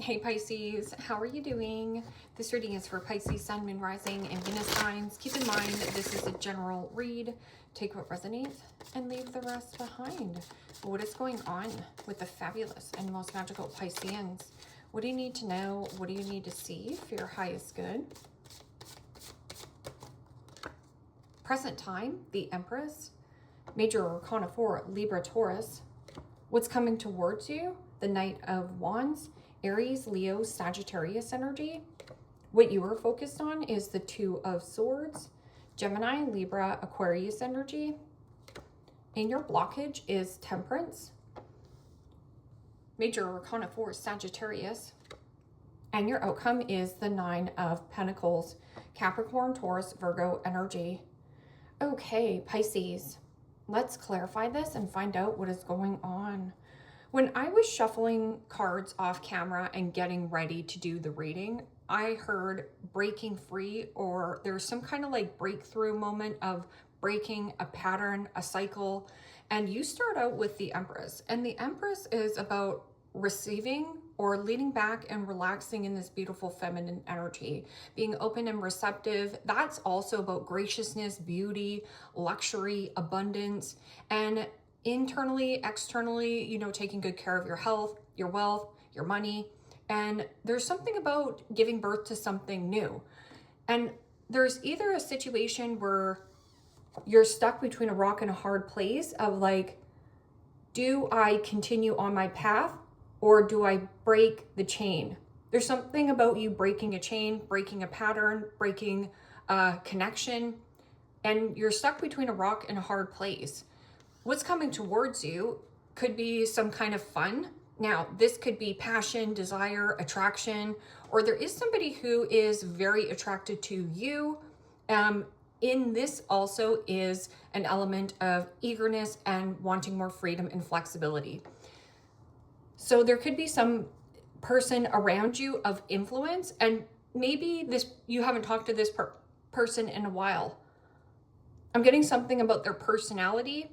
Hey Pisces, how are you doing? This reading is for Pisces, Sun, Moon, Rising, and Venus signs. Keep in mind this is a general read. Take what resonates and leave the rest behind. What is going on with the fabulous and most magical Pisceans? What do you need to know? What do you need to see for your highest good? Present time, the Empress. Major Arcana 4, Libra, Taurus. What's coming towards you? The Knight of Wands. Aries, Leo, Sagittarius energy. What you are focused on is the Two of Swords. Gemini, Libra, Aquarius energy. And your blockage is Temperance. Major Arcana 4, Sagittarius. And your outcome is the Nine of Pentacles. Capricorn, Taurus, Virgo energy. Okay, Pisces. Let's clarify this and find out what is going on. When I was shuffling cards off camera and getting ready to do the reading, I heard breaking free, or there's some kind of like breakthrough moment of breaking a pattern, a cycle. And you start out with the Empress, and the Empress is about receiving or leaning back and relaxing in this beautiful feminine energy, being open and receptive. That's also about graciousness, beauty, luxury, abundance, and internally, externally, you know, taking good care of your health, your wealth, your money. And there's something about giving birth to something new. And there's either a situation where you're stuck between a rock and a hard place of like, do I continue on my path or do I break the chain? There's something about you breaking a chain, breaking a pattern, breaking a connection, and you're stuck between a rock and a hard place. What's coming towards you could be some kind of fun. Now, this could be passion, desire, attraction, or there is somebody who is very attracted to you. In this also is an element of eagerness and wanting more freedom and flexibility. So there could be some person around you of influence, and maybe you haven't talked to this person in a while. I'm getting something about their personality.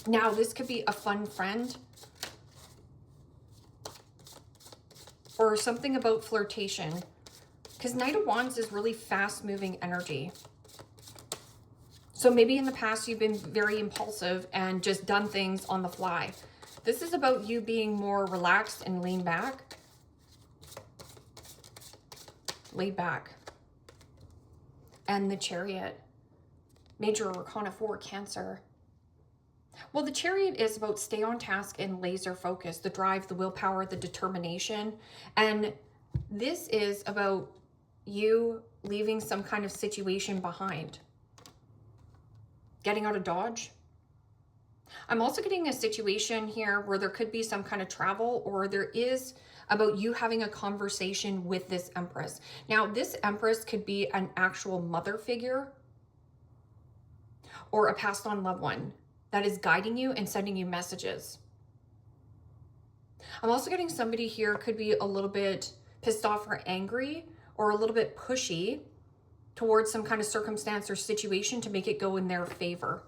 Now, this could be a fun friend or something about flirtation, because Knight of Wands is really fast-moving energy. So maybe in the past you've been very impulsive and just done things on the fly. This is about you being more relaxed and laid back. And the Chariot. Major Arcana 4, Cancer. Well, the Chariot is about stay on task and laser focus, the drive, the willpower, the determination. And this is about you leaving some kind of situation behind. Getting out of Dodge. I'm also getting a situation here where there could be some kind of travel, or there is about you having a conversation with this Empress. Now, this Empress could be an actual mother figure or a passed on loved one that is guiding you and sending you messages. I'm also getting somebody here could be a little bit pissed off or angry or a little bit pushy towards some kind of circumstance or situation to make it go in their favor.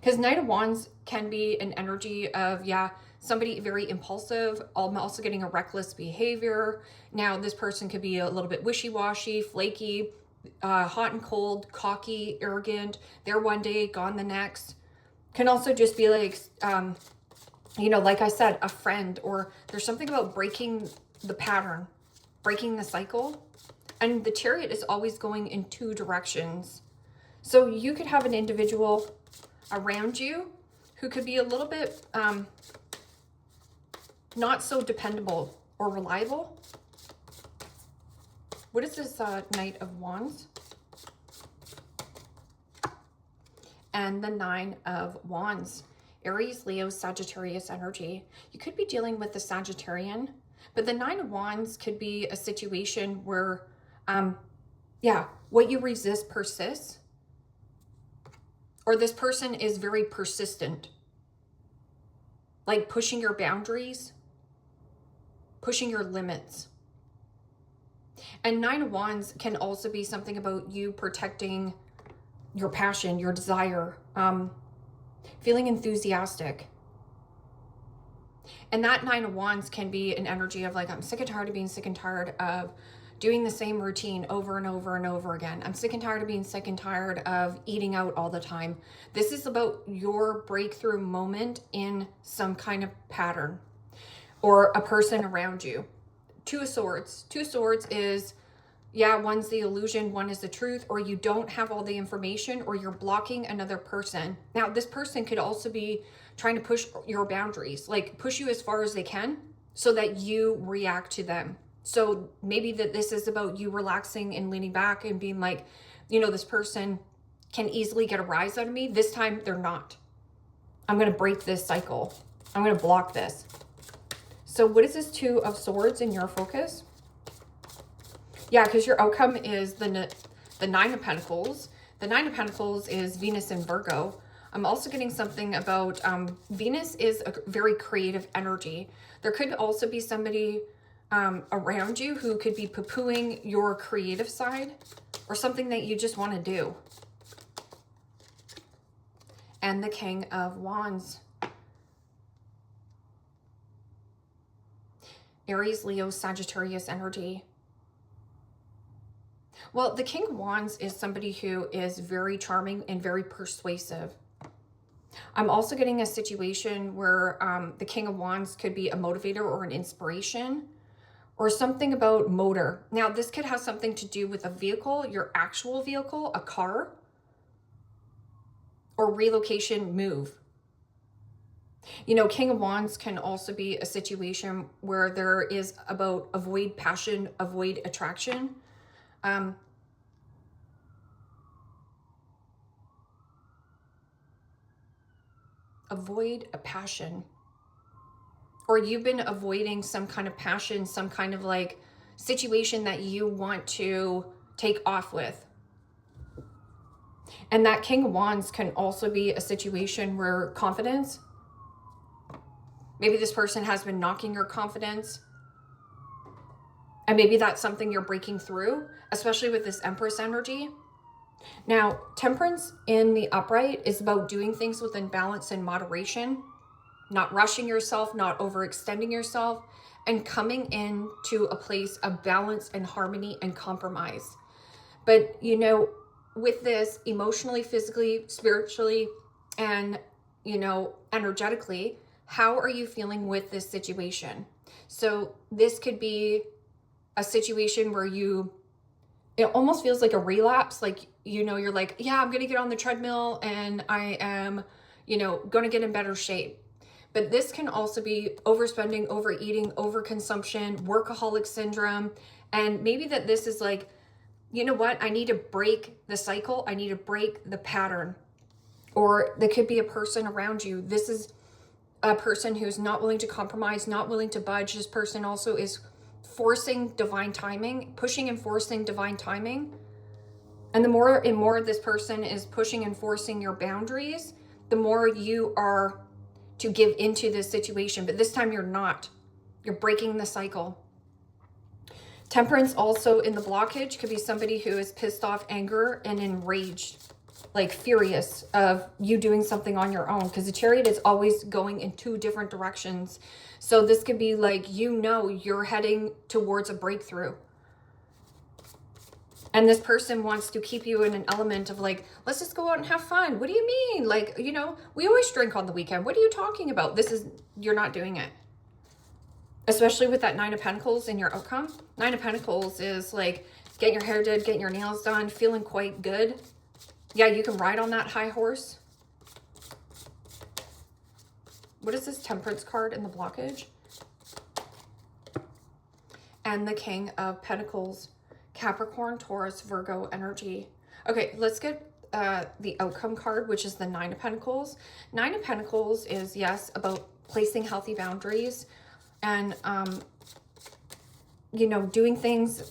Because Knight of Wands can be an energy of, yeah, somebody very impulsive. I'm also getting a reckless behavior. Now, this person could be a little bit wishy-washy, flaky, hot and cold, cocky, arrogant. They're one day, gone the next. Can also just be like, you know, like I said, a friend, or there's something about breaking the pattern, breaking the cycle. And the Chariot is always going in two directions. So you could have an individual around you who could be a little bit not so dependable or reliable. What is this Knight of Wands? And the Nine of Wands. Aries, Leo, Sagittarius energy. You could be dealing with the Sagittarian, but the Nine of Wands could be a situation where, yeah, what you resist persists, or this person is very persistent, like pushing your boundaries, pushing your limits. And Nine of Wands can also be something about you protecting your passion, your desire, feeling enthusiastic. And that Nine of Wands can be an energy of like, I'm sick and tired of being sick and tired of doing the same routine over and over and over again. I'm sick and tired of being sick and tired of eating out all the time. This is about your breakthrough moment in some kind of pattern or a person around you. Two of Swords. Two of Swords is, yeah, one's the illusion, one is the truth, or you don't have all the information, or you're blocking another person. Now, this person could also be trying to push your boundaries, like push you as far as they can so that you react to them. So maybe that this is about you relaxing and leaning back and being like, you know, this person can easily get a rise out of me. This time they're not. I'm going to break this cycle. I'm going to block this. So what is this Two of Swords in your focus? Yeah, because your outcome is the Nine of Pentacles. The Nine of Pentacles is Venus and Virgo. I'm also getting something about Venus is a very creative energy. There could also be somebody around you who could be poo-pooing your creative side or something that you just want to do. And the King of Wands. Aries, Leo, Sagittarius energy. Well, the King of Wands is somebody who is very charming and very persuasive. I'm also getting a situation where the King of Wands could be a motivator or an inspiration or something about motor. Now, this could have something to do with a vehicle, your actual vehicle, a car, or relocation move. You know, King of Wands can also be a situation where there is about avoid passion, avoid attraction. Avoid a passion. Or you've been avoiding some kind of passion, some kind of like situation that you want to take off with. And that King of Wands can also be a situation where confidence, maybe this person has been knocking your confidence. And maybe that's something you're breaking through, especially with this Empress energy. Now, Temperance in the upright is about doing things within balance and moderation, not rushing yourself, not overextending yourself, and coming into a place of balance and harmony and compromise. But, you know, with this emotionally, physically, spiritually, and, you know, energetically, how are you feeling with this situation? So this could be a situation where it almost feels like a relapse. Like, you know, you're like, yeah, I'm going to get on the treadmill and I am, you know, going to get in better shape. But this can also be overspending, overeating, overconsumption, workaholic syndrome. And maybe that this is like, you know what? I need to break the cycle. I need to break the pattern. Or there could be a person around you. This is a person who's not willing to compromise, not willing to budge. This person also is forcing divine timing, pushing and forcing divine timing. And the more and more this person is pushing and forcing your boundaries, the more you are to give into this situation. But this time you're not. You're breaking the cycle. Temperance also in the blockage could be somebody who is pissed off, anger, and enraged, like furious of you doing something on your own, because the Chariot is always going in two different directions. So this could be like, you know, you're heading towards a breakthrough. And this person wants to keep you in an element of like, let's just go out and have fun. What do you mean? Like, you know, we always drink on the weekend. What are you talking about? You're not doing it. Especially with that Nine of Pentacles in your outcome. Nine of Pentacles is like getting your hair did, getting your nails done, feeling quite good. Yeah, you can ride on that high horse. What is this Temperance card in the blockage? And the King of Pentacles, Capricorn, Taurus, Virgo energy. Okay, let's get the outcome card, which is the Nine of Pentacles. Nine of Pentacles is, yes, about placing healthy boundaries and, you know, doing things,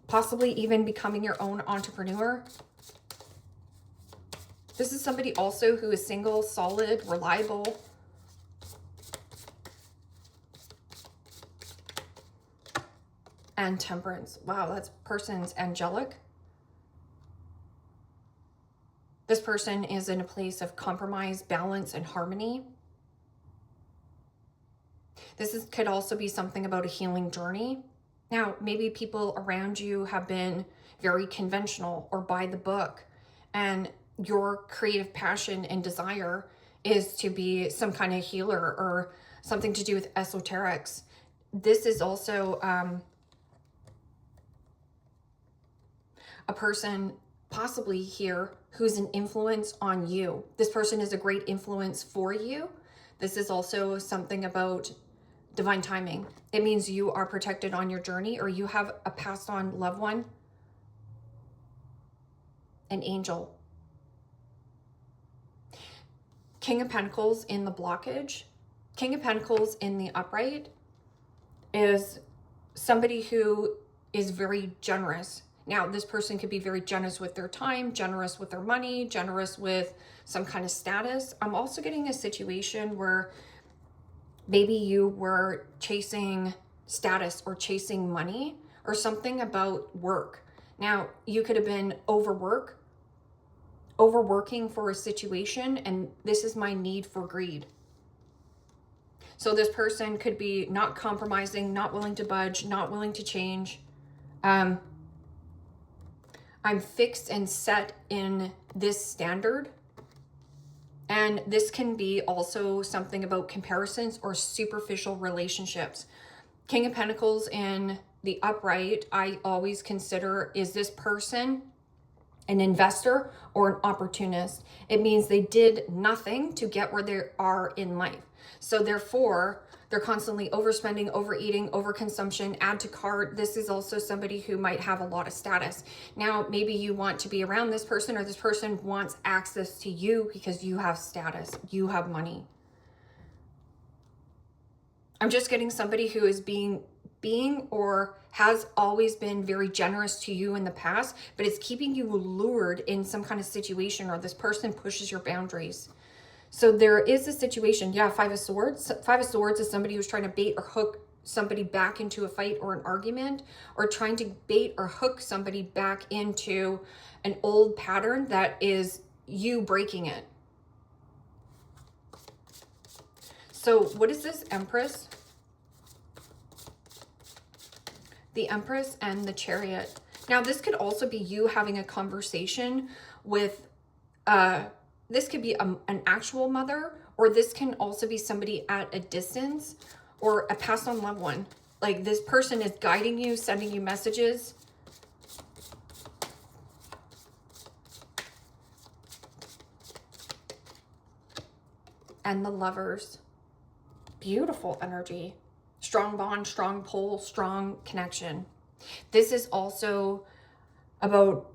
possibly even becoming your own entrepreneur. This is somebody also who is single, solid, reliable. And Temperance. Wow, that person's angelic. This person is in a place of compromise, balance, and harmony. Could also be something about a healing journey. Now, maybe people around you have been very conventional or by the book, and your creative passion and desire is to be some kind of healer or something to do with esoterics. This is also a person possibly here who's an influence on you. This person is a great influence for you. This is also something about divine timing. It means you are protected on your journey, or you have a passed on loved one, an angel. King of Pentacles in the blockage. King of Pentacles in the upright is somebody who is very generous. Now, this person could be very generous with their time, generous with their money, generous with some kind of status. I'm also getting a situation where maybe you were chasing status or chasing money or something about work. Now, you could have been overworking for a situation, and this is my need for greed. So this person could be not compromising, not willing to budge, not willing to change. I'm fixed and set in this standard. And this can be also something about comparisons or superficial relationships. King of Pentacles in the upright, I always consider, is this person an investor or an opportunist? It means they did nothing to get where they are in life. So therefore, they're constantly overspending, overeating, overconsumption, add to cart. This is also somebody who might have a lot of status. Now, maybe you want to be around this person, or this person wants access to you because you have status, you have money. I'm just getting somebody who is being or has always been very generous to you in the past, but it's keeping you lured in some kind of situation, or this person pushes your boundaries. So there is a situation, yeah, Five of Swords. Five of Swords is somebody who's trying to bait or hook somebody back into a fight or an argument, or trying to bait or hook somebody back into an old pattern that is you breaking it. So what is this Empress? The Empress and the Chariot. Now, this could also be you having a conversation with this could be an actual mother, or this can also be somebody at a distance, or a passed on loved one. Like, this person is guiding you, sending you messages. And the Lovers. Beautiful energy. Strong bond, strong pull, strong connection. This is also about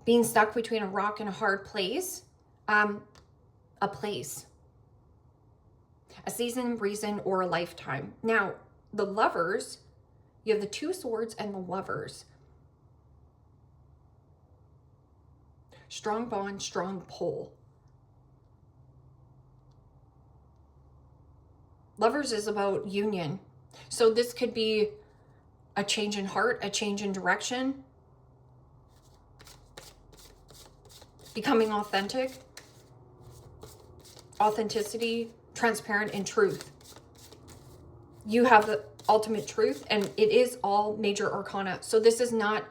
being stuck between a rock and a hard place. A place, a season, reason, or a lifetime. Now, the Lovers, you have the Two Swords and the Lovers. Strong bond, strong pull. Lovers is about union. So this could be a change in heart, a change in direction, becoming authentic. Authenticity, transparent, and truth. You have the ultimate truth, and it is all major arcana. So this is not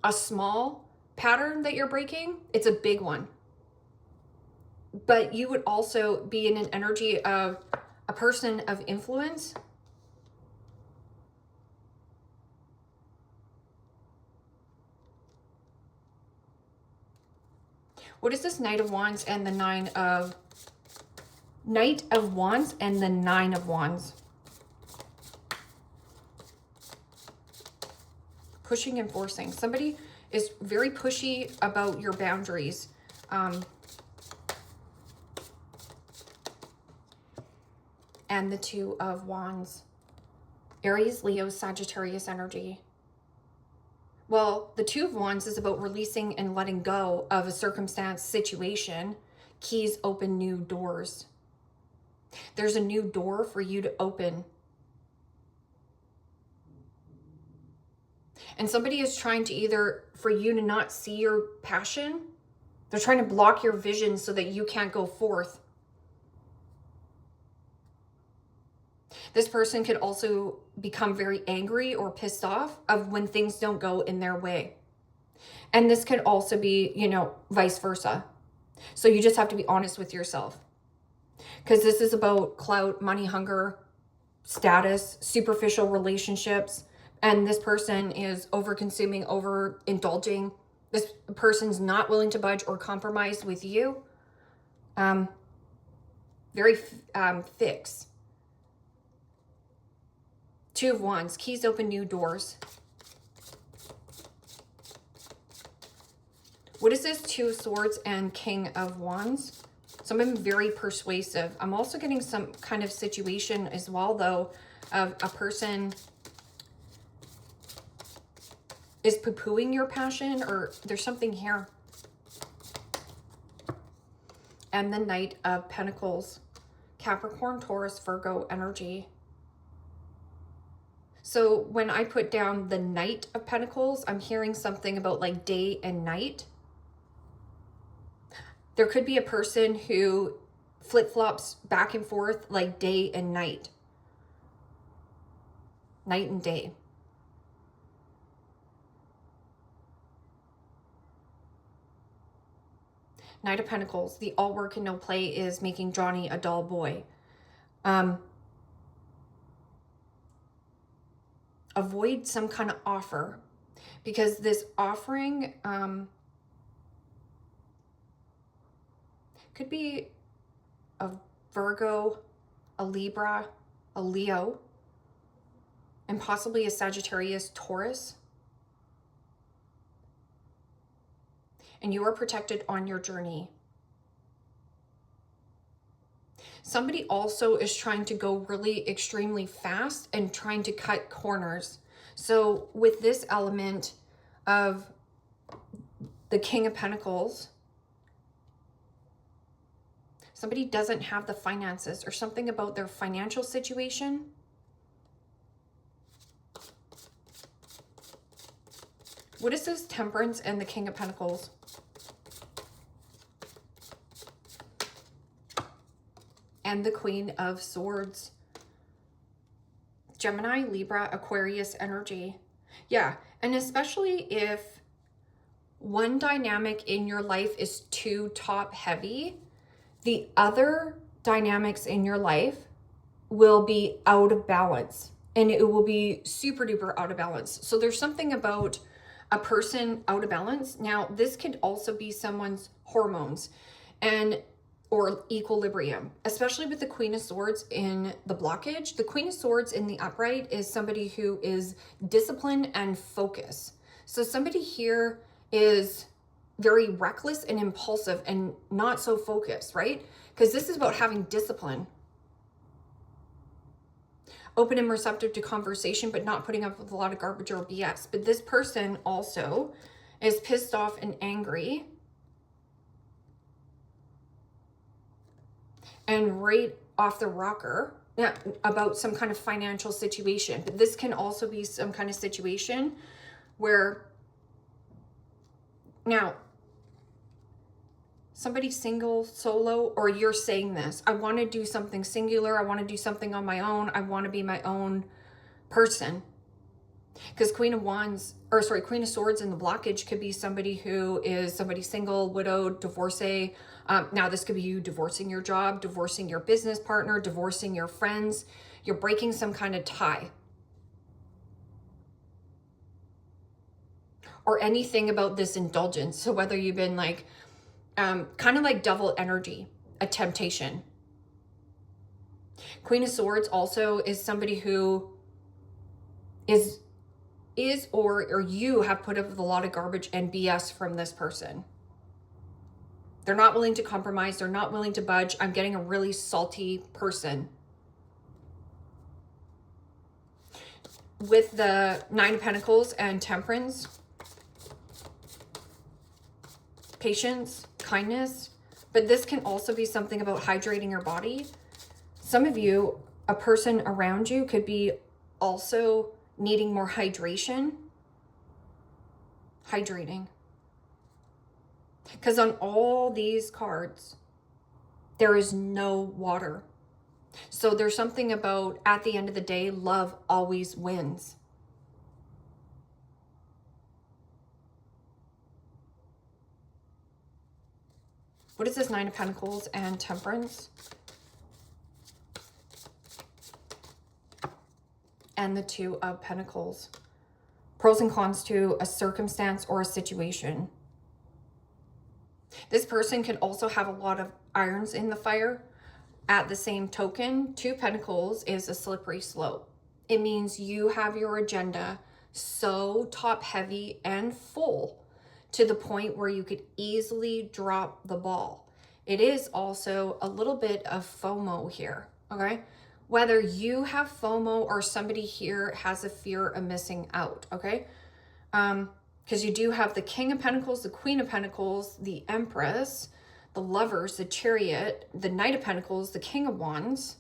a small pattern that you're breaking, it's a big one. But you would also be in an energy of a person of influence. What is this Knight of Wands and the Nine of Wands and the Nine of Wands? Pushing and forcing. Somebody is very pushy about your boundaries. And the Two of Wands. Aries, Leo, Sagittarius energy. Well, the Two of Wands is about releasing and letting go of a circumstance, situation. Keys open new doors. There's a new door for you to open. And somebody is trying to either, for you to not see your passion, they're trying to block your vision so that you can't go forth. This person could also become very angry or pissed off of when things don't go in their way. And this could also be, you know, vice versa. So you just have to be honest with yourself. Because this is about clout, money hunger, status, superficial relationships. And this person is over-consuming, over-indulging. This person's not willing to budge or compromise with you. Very fixed. Two of Wands, keys open new doors. What is this? Two of Swords and King of Wands. Some of them very persuasive. I'm also getting some kind of situation as well, though, of a person is poo-pooing your passion, or there's something here. And the Knight of Pentacles. Capricorn, Taurus, Virgo energy. So when I put down the Knight of Pentacles, I'm hearing something about like day and night. There could be a person who flip-flops back and forth like day and night. Night and day. Knight of Pentacles. The all work and no play is making Johnny a dull boy. Avoid some kind of offer, because this offering could be a Virgo, a Libra, a Leo, and possibly a Sagittarius, Taurus. And you are protected on your journey. Somebody also is trying to go really extremely fast and trying to cut corners. So with this element of the King of Pentacles, somebody doesn't have the finances or something about their financial situation. What is this? Temperance and the King of Pentacles. And the Queen of Swords. Gemini, Libra, Aquarius energy. Yeah, and especially if one dynamic in your life is too top heavy, the other dynamics in your life will be out of balance, and it will be super duper out of balance. So there's something about a person out of balance. Now, this could also be someone's hormones or equilibrium, especially with the Queen of Swords in the blockage. The Queen of Swords in the upright is somebody who is disciplined and focused. So somebody here is very reckless and impulsive and not so focused, right? Because this is about having discipline. Open and receptive to conversation, but not putting up with a lot of garbage or BS. But this person also is pissed off and angry and right off the rocker about some kind of financial situation. But this can also be some kind of situation where now somebody's single, solo, or you're saying this, I want to do something singular. I want to do something on my own. I want to be my own person. Because Queen of Swords in the blockage could be somebody who is somebody single, widowed, divorcee. Now this could be you divorcing your job, divorcing your business partner, divorcing your friends. You're breaking some kind of tie. Or anything about this indulgence. So whether you've been like, kind of like devil energy, a temptation. Queen of Swords also is somebody who is or you have put up with a lot of garbage and BS from this person. They're not willing to compromise. They're not willing to budge. I'm getting a really salty person. With the Nine of Pentacles and Temperance, patience, kindness, but this can also be something about hydrating your body. Some of you, a person around you could be also needing more hydration. Hydrating. Because on all these cards, there is no water. So there's something about, at the end of the day, love always wins. What is this Nine of Pentacles and Temperance? And the Two of Pentacles. Pros and cons to a circumstance or a situation. This person could also have a lot of irons in the fire. At the same token, Two Pentacles is a slippery slope. It means you have your agenda so top heavy and full to the point where you could easily drop the ball. It is also a little bit of FOMO here, okay? Whether you have FOMO or somebody here has a fear of missing out, okay? Because you do have the King of Pentacles, the Queen of Pentacles, the Empress, the Lovers, the Chariot, the Knight of Pentacles, the King of Wands.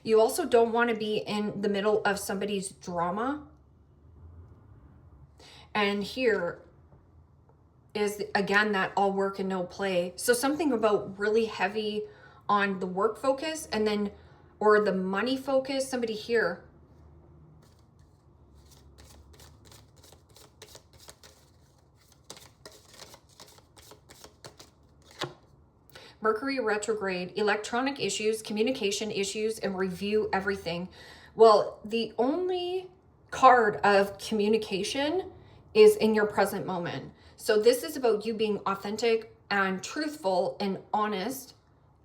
You also don't want to be in the middle of somebody's drama. And here is, again, that all work and no play. So something about really heavy on the work focus and then, or the money focus, somebody here. Mercury retrograde, electronic issues, communication issues, and review everything. Well, the only card of communication is in your present moment. So this is about you being authentic and truthful and honest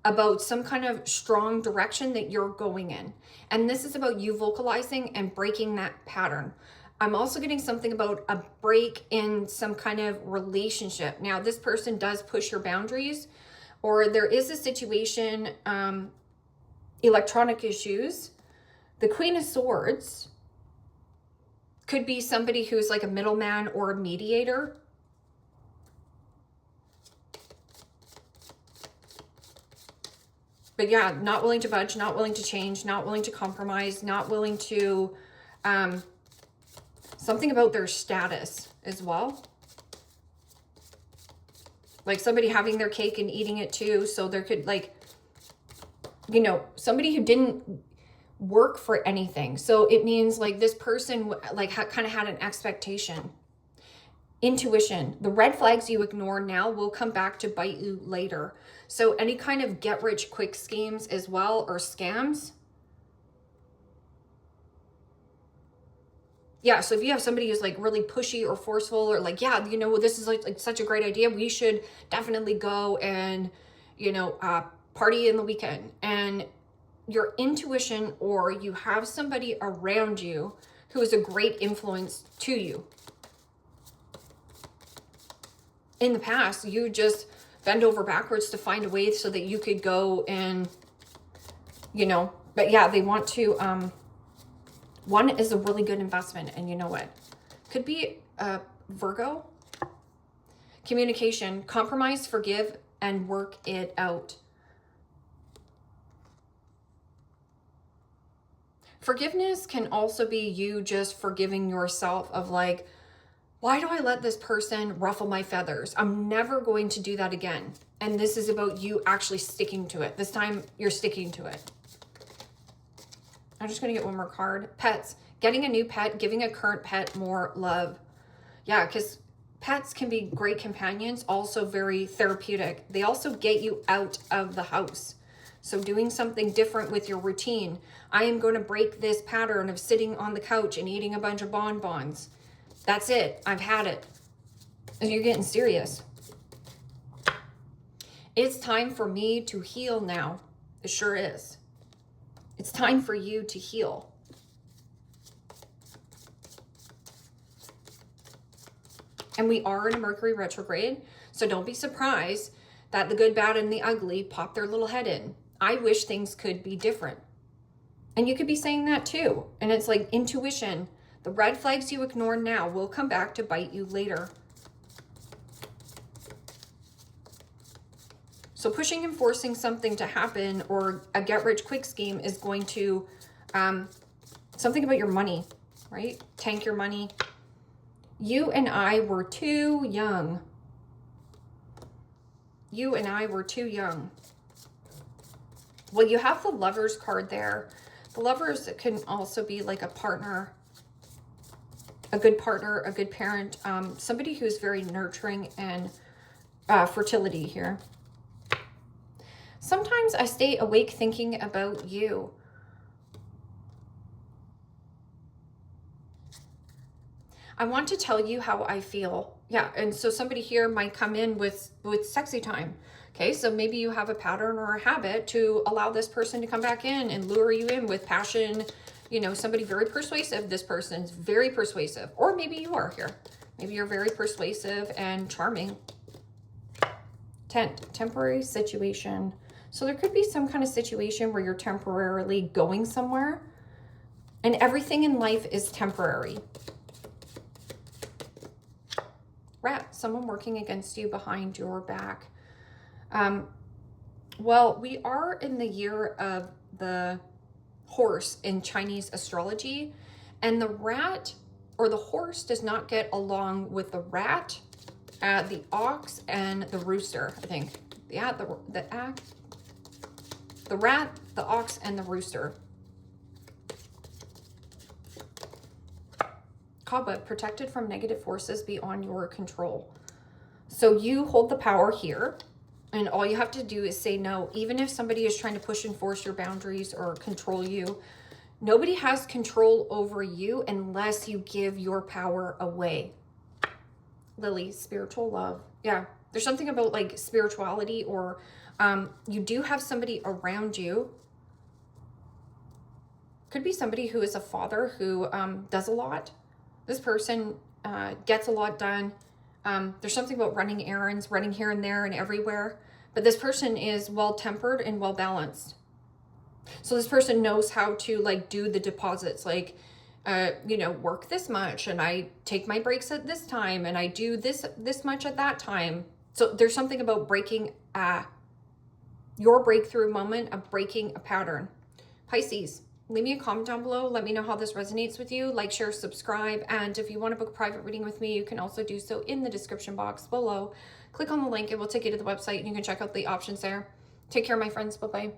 about some kind of strong direction that you're going in. And this is about you vocalizing and breaking that pattern. I'm also getting something about a break in some kind of relationship. Now, this person does push your boundaries, or there is a situation, electronic issues. The Queen of Swords could be somebody who's like a middleman or a mediator. But yeah, not willing to budge, not willing to change, not willing to compromise, not willing to, something about their status as well. Like somebody having their cake and eating it too. So there could, like, you know, somebody who didn't work for anything. So it means like this person like kind of had an expectation. Intuition. The red flags you ignore now will come back to bite you later. So any kind of get rich quick schemes as well, or scams. Yeah, so if you have somebody who's like really pushy or forceful, or like, yeah, you know, this is like such a great idea, we should definitely go and, you know, party in the weekend. And your intuition, or you have somebody around you who is a great influence to you. In the past, you just bend over backwards to find a way so that you could go and, you know, but yeah, they want to, one is a really good investment, and you know what? Could be Virgo. Communication, compromise, forgive, and work it out. Forgiveness can also be you just forgiving yourself of like, why do I let this person ruffle my feathers? I'm never going to do that again. And this is about you actually sticking to it. This time you're sticking to it. I'm just going to get one more card. Pets. Getting a new pet, giving a current pet more love. Yeah, because pets can be great companions, also very therapeutic. They also get you out of the house. So doing something different with your routine. I am going to break this pattern of sitting on the couch and eating a bunch of bonbons. That's it. I've had it. And you're getting serious. It's time for me to heal now. It sure is. It's time for you to heal. And we are in a Mercury retrograde, so don't be surprised that the good, bad, and the ugly pop their little head in. I wish things could be different. And you could be saying that too. And it's like intuition. The red flags you ignore now will come back to bite you later. So pushing and forcing something to happen, or a get-rich-quick scheme, is going to, something about your money, right? Tank your money. You and I were too young. You and I were too young. Well, you have the Lovers card there. The Lovers can also be like a partner, a good partner, a good parent, somebody who's very nurturing and fertility here. Sometimes I stay awake thinking about you. I want to tell you how I feel. Yeah, and so somebody here might come in with sexy time. Okay, so maybe you have a pattern or a habit to allow this person to come back in and lure you in with passion. You know, somebody very persuasive. This person's very persuasive. Or maybe you are here. Maybe you're very persuasive and charming. Temporary situation. So there could be some kind of situation where you're temporarily going somewhere. And everything in life is temporary. Rat, someone working against you behind your back. Well, we are in the year of the horse in Chinese astrology, and the rat or the horse does not get along with the rat, the ox, and the rooster, I think. Yeah, the rat, the ox, and the rooster. Cobweb, protected from negative forces beyond your control. So you hold the power here, and all you have to do is say no. Even if somebody is trying to push and force your boundaries or control you, nobody has control over you unless you give your power away. Lily, spiritual love. Yeah, there's something about like spirituality, or you do have somebody around you. Could be somebody who is a father who does a lot. This person gets a lot done. There's something about running errands, running here and there and everywhere. But this person is well-tempered and well-balanced. So this person knows how to like do the deposits, like, you know, work this much, and I take my breaks at this time, and I do this much at that time. So there's something about breaking your breakthrough moment of breaking a pattern. Pisces. Leave me a comment down below. Let me know how this resonates with you. Like, share, subscribe. And if you want to book a private reading with me, you can also do so in the description box below. Click on the link. It will take you to the website and you can check out the options there. Take care, my friends. Bye-bye.